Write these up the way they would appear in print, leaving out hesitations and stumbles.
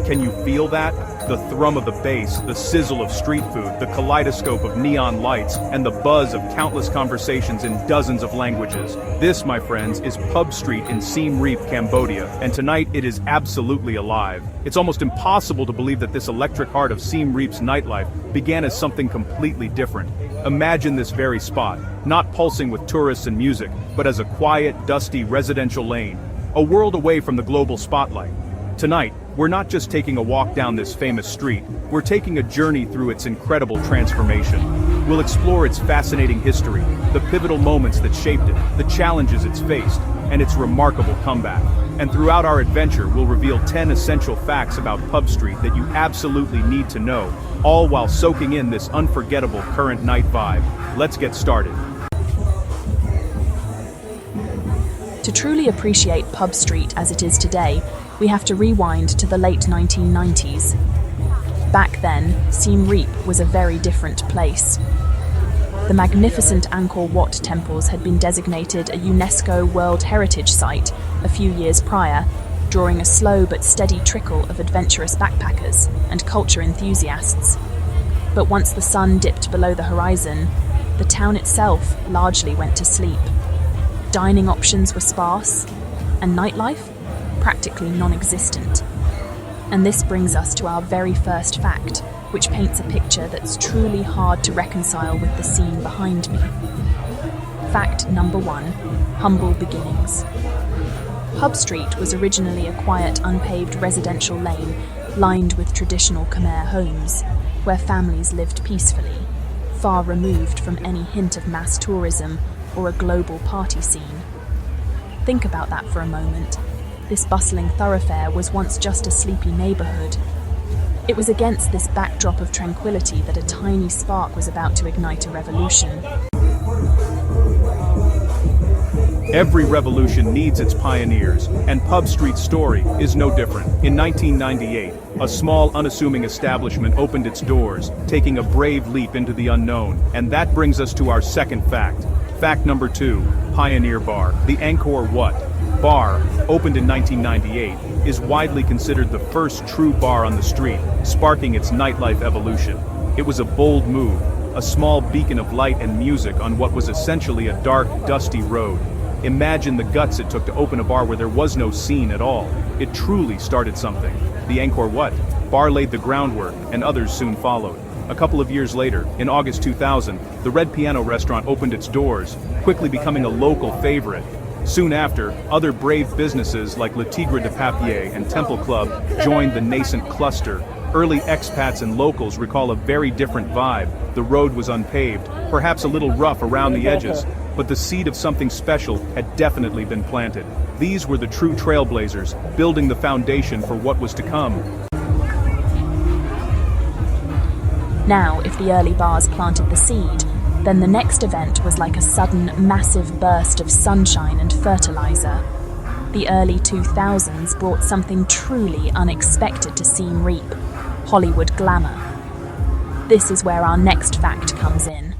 Can you feel that? The thrum of the bass, the sizzle of street food, the kaleidoscope of neon lights, and the buzz of countless conversations in dozens of languages. This, my friends, is Pub Street in Siem Reap, Cambodia, and tonight it is absolutely alive. It's almost impossible to believe that this electric heart of Siem Reap's nightlife began as something completely different. Imagine this very spot, not pulsing with tourists and music, but as a quiet, dusty residential lane, a world away from the global spotlight. Tonight, we're not just taking a walk down this famous street, we're taking a journey through its incredible transformation. We'll explore its fascinating history, the pivotal moments that shaped it, the challenges it's faced, and its remarkable comeback. And throughout our adventure, we'll reveal 10 essential facts about Pub Street that you absolutely need to know, all while soaking in this unforgettable current night vibe. Let's get started. To truly appreciate Pub Street as it is today, we have to rewind to the late 1990s. Back then, Siem Reap was a very different place. The magnificent Angkor Wat temples had been designated a UNESCO World Heritage Site a few years prior, drawing a slow but steady trickle of adventurous backpackers and culture enthusiasts. But once the sun dipped below the horizon, the town itself largely went to sleep. Dining options were sparse, and nightlife practically non-existent. And this brings us to our very first fact, which paints a picture that's truly hard to reconcile with the scene behind me. Fact number 1, humble beginnings. Pub Street was originally a quiet, unpaved residential lane lined with traditional Khmer homes, where families lived peacefully, far removed from any hint of mass tourism or a global party scene. Think about that for a moment. This bustling thoroughfare was once just a sleepy neighborhood. It was against this backdrop of tranquility that a tiny spark was about to ignite a revolution. Every revolution needs its pioneers, and Pub Street's story is no different. In 1998, a small, unassuming establishment opened its doors, taking a brave leap into the unknown. And that brings us to our second fact. Fact number 2, Pioneer Bar. The Angkor Wat bar, opened in 1998, is widely considered the first true bar on the street, sparking its nightlife evolution. It was a bold move, a small beacon of light and music on what was essentially a dark, dusty road. Imagine the guts it took to open a bar where there was no scene at all. It truly started something. The Angkor Wat bar laid the groundwork, and others soon followed. A couple of years later, in August 2000, the Red Piano restaurant opened its doors, quickly becoming a local favorite. Soon after, other brave businesses like Le Tigre de Papier and Temple Club joined the nascent cluster. Early expats and locals recall a very different vibe. The road was unpaved, perhaps a little rough around the edges, but the seed of something special had definitely been planted. These were the true trailblazers, building the foundation for what was to come. Now, if the early bars planted the seed, then the next event was like a sudden, massive burst of sunshine and fertilizer. The early 2000s brought something truly unexpected to Siem Reap: Hollywood glamour. This is where our next fact comes in.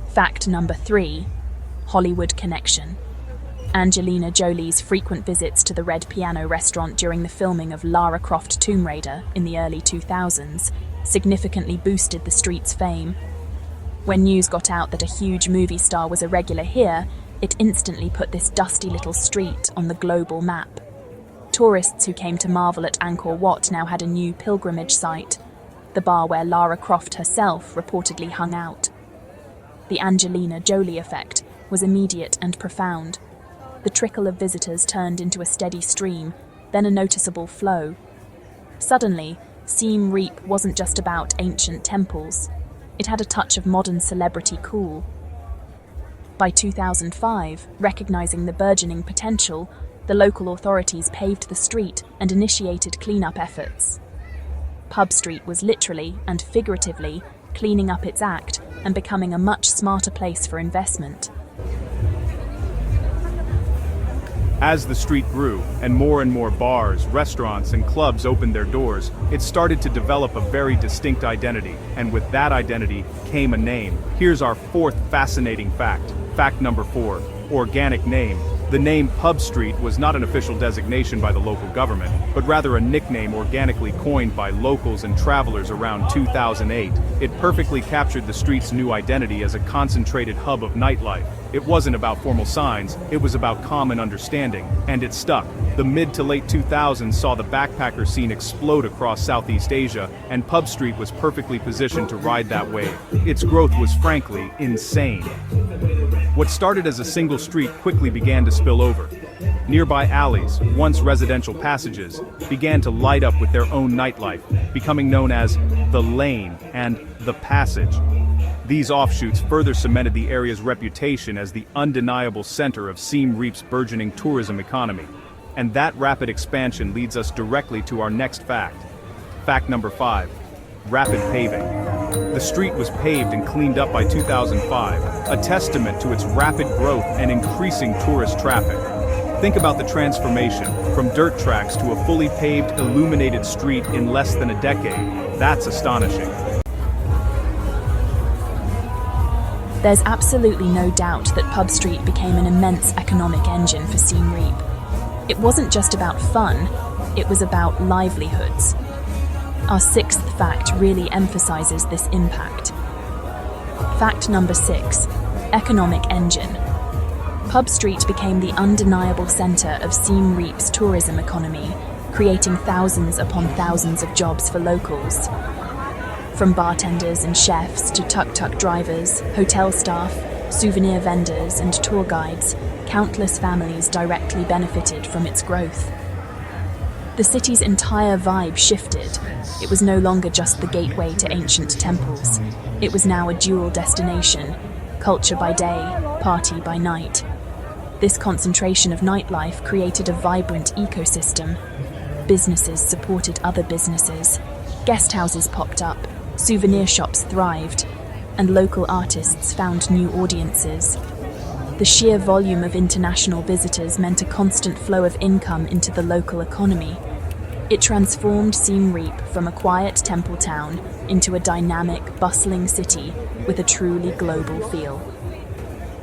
Fact number 3, Hollywood connection. Angelina Jolie's frequent visits to the Red Piano restaurant during the filming of Lara Croft Tomb Raider in the early 2000s significantly boosted the street's fame. When news got out that a huge movie star was a regular here, it instantly put this dusty little street on the global map. Tourists who came to marvel at Angkor Wat now had a new pilgrimage site, the bar where Lara Croft herself reportedly hung out. The Angelina Jolie effect was immediate and profound. The trickle of visitors turned into a steady stream, then a noticeable flow. Suddenly, Siem Reap wasn't just about ancient temples. It had a touch of modern celebrity cool. By 2005, recognizing the burgeoning potential, the local authorities paved the street and initiated cleanup efforts. Pub Street was literally and figuratively cleaning up its act and becoming a much smarter place for investment. As the street grew, and more bars, restaurants, and clubs opened their doors, it started to develop a very distinct identity, and with that identity came a name. Here's our fourth fascinating fact. Fact number 4, organic name. The The name Pub Street was not an official designation by the local government, but rather a nickname organically coined by locals and travelers around 2008. It perfectly captured the street's new identity as a concentrated hub of nightlife. It wasn't about formal signs, it was about common understanding, and it stuck. The mid to late 2000s saw the backpacker scene explode across Southeast Asia, and Pub Street was perfectly positioned to ride that wave. Its growth was frankly insane. What started as a single street quickly began to spill over. Nearby alleys, once residential passages, began to light up with their own nightlife, becoming known as the Lane and the Passage. These offshoots further cemented the area's reputation as the undeniable center of Siem Reap's burgeoning tourism economy. And that rapid expansion leads us directly to our next fact. Fact number 5. Rapid paving. The street was paved and cleaned up by 2005, a testament to its rapid growth and increasing tourist traffic. Think about the transformation, from dirt tracks to a fully paved, illuminated street in less than a decade. That's astonishing. There's absolutely no doubt that Pub Street became an immense economic engine for Siem Reap. It wasn't just about fun, it was about livelihoods. Our 6th fact really emphasizes this impact. Fact number 6, economic engine. Pub Street became the undeniable center of Siem Reap's tourism economy, creating thousands upon thousands of jobs for locals. From bartenders and chefs to tuk-tuk drivers, hotel staff, souvenir vendors, and tour guides, countless families directly benefited from its growth. The city's entire vibe shifted. It was no longer just the gateway to ancient temples. It was now a dual destination, culture by day, party by night. This concentration of nightlife created a vibrant ecosystem. Businesses supported other businesses. Guest houses popped up, souvenir shops thrived, and local artists found new audiences. The sheer volume of international visitors meant a constant flow of income into the local economy. It transformed Siem Reap from a quiet temple town into a dynamic, bustling city with a truly global feel.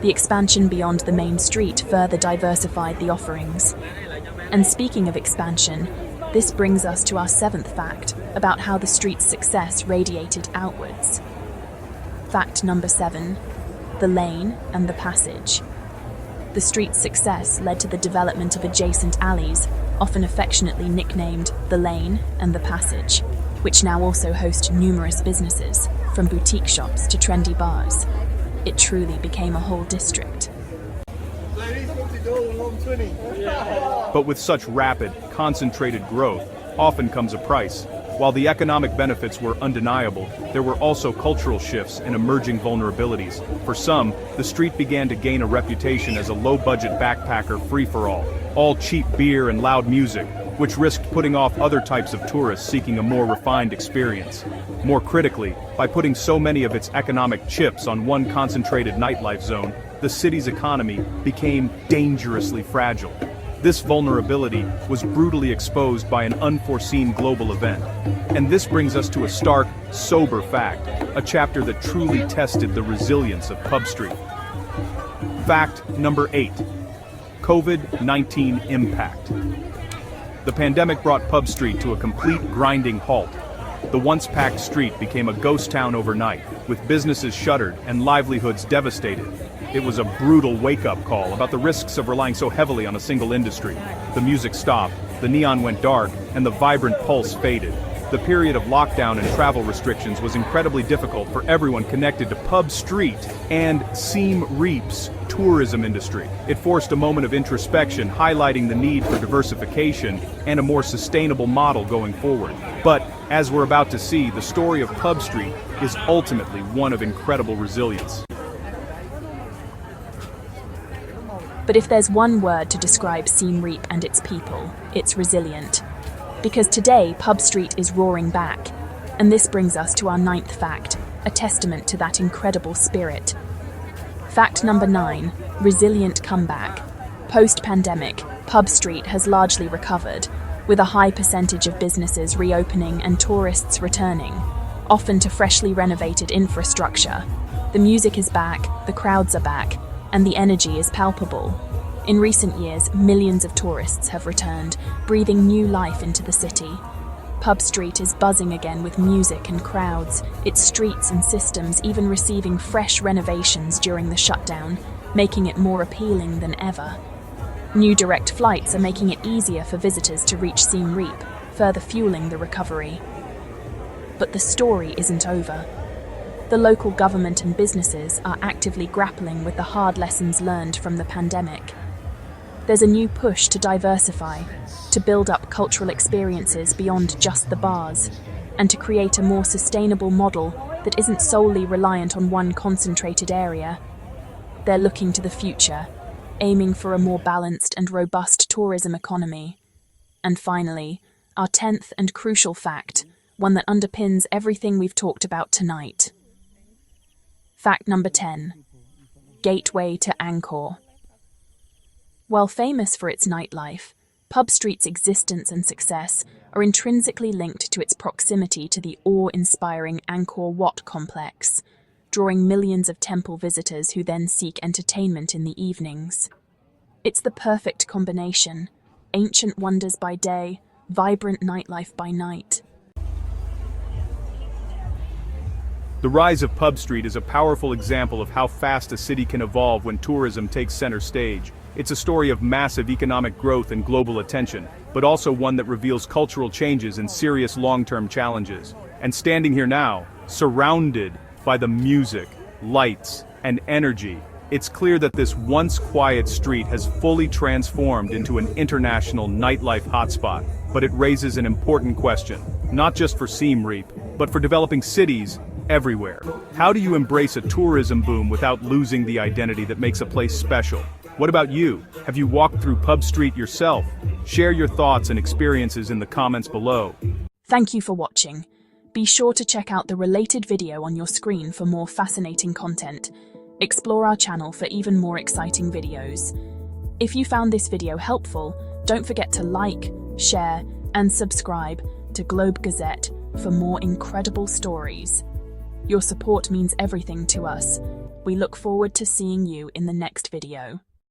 The expansion beyond the main street further diversified the offerings. And speaking of expansion, this brings us to our 7th fact about how the street's success radiated outwards. Fact number 7, the Lane and the Passage. The street's success led to the development of adjacent alleys, often affectionately nicknamed the Lane and the Passage, which now also host numerous businesses, from boutique shops to trendy bars. It truly became a whole district. But with such rapid, concentrated growth, often comes a price. While the economic benefits were undeniable, there were also cultural shifts and emerging vulnerabilities. For some, the street began to gain a reputation as a low-budget backpacker free-for-all, all cheap beer and loud music, which risked putting off other types of tourists seeking a more refined experience. More critically, by putting so many of its economic chips on one concentrated nightlife zone, the city's economy became dangerously fragile. This vulnerability was brutally exposed by an unforeseen global event. And this brings us to a stark, sober fact, a chapter that truly tested the resilience of Pub Street. Fact number 8, COVID-19 impact. The pandemic brought Pub Street to a complete grinding halt. The once packed street became a ghost town overnight, with businesses shuttered and livelihoods devastated. It was a brutal wake-up call about the risks of relying so heavily on a single industry. The music stopped, the neon went dark, and the vibrant pulse faded. The period of lockdown and travel restrictions was incredibly difficult for everyone connected to Pub Street and Siem Reap's tourism industry. It forced a moment of introspection, highlighting the need for diversification and a more sustainable model going forward. But, as we're about to see, the story of Pub Street is ultimately one of incredible resilience. But if there's one word to describe Siem Reap and its people, it's resilient. Because today, Pub Street is roaring back. And this brings us to our 9th fact, a testament to that incredible spirit. Fact number 9, resilient comeback. Post-pandemic, Pub Street has largely recovered, with a high percentage of businesses reopening and tourists returning, often to freshly renovated infrastructure. The music is back, the crowds are back, and the energy is palpable. In recent years, millions of tourists have returned, breathing new life into the city. Pub Street is buzzing again with music and crowds, its streets and systems even receiving fresh renovations during the shutdown, making it more appealing than ever. New direct flights are making it easier for visitors to reach Siem Reap, further fueling the recovery. But the story isn't over. The local government and businesses are actively grappling with the hard lessons learned from the pandemic. There's a new push to diversify, to build up cultural experiences beyond just the bars, and to create a more sustainable model that isn't solely reliant on one concentrated area. They're looking to the future, aiming for a more balanced and robust tourism economy. And finally, our 10th and crucial fact, one that underpins everything we've talked about tonight. Fact number 10. Gateway to Angkor. While famous for its nightlife, Pub Street's existence and success are intrinsically linked to its proximity to the awe-inspiring Angkor Wat complex, drawing millions of temple visitors who then seek entertainment in the evenings. It's the perfect combination: ancient wonders by day, vibrant nightlife by night. The rise of Pub Street is a powerful example of how fast a city can evolve when tourism takes center stage. It's a story of massive economic growth and global attention, but also one that reveals cultural changes and serious long-term challenges. And standing here now, surrounded by the music, lights, and energy, it's clear that this once quiet street has fully transformed into an international nightlife hotspot. But it raises an important question, not just for Siem Reap, but for developing cities everywhere. How do you embrace a tourism boom without losing the identity that makes a place special? What about you? Have you walked through Pub Street yourself? Share your thoughts and experiences in the comments below. Thank you for watching. Be sure to check out the related video on your screen for more fascinating content. Explore our channel for even more exciting videos. If you found this video helpful, don't forget to like, share, and subscribe to Globe Gazette for more incredible stories. Your support means everything to us. We look forward to seeing you in the next video.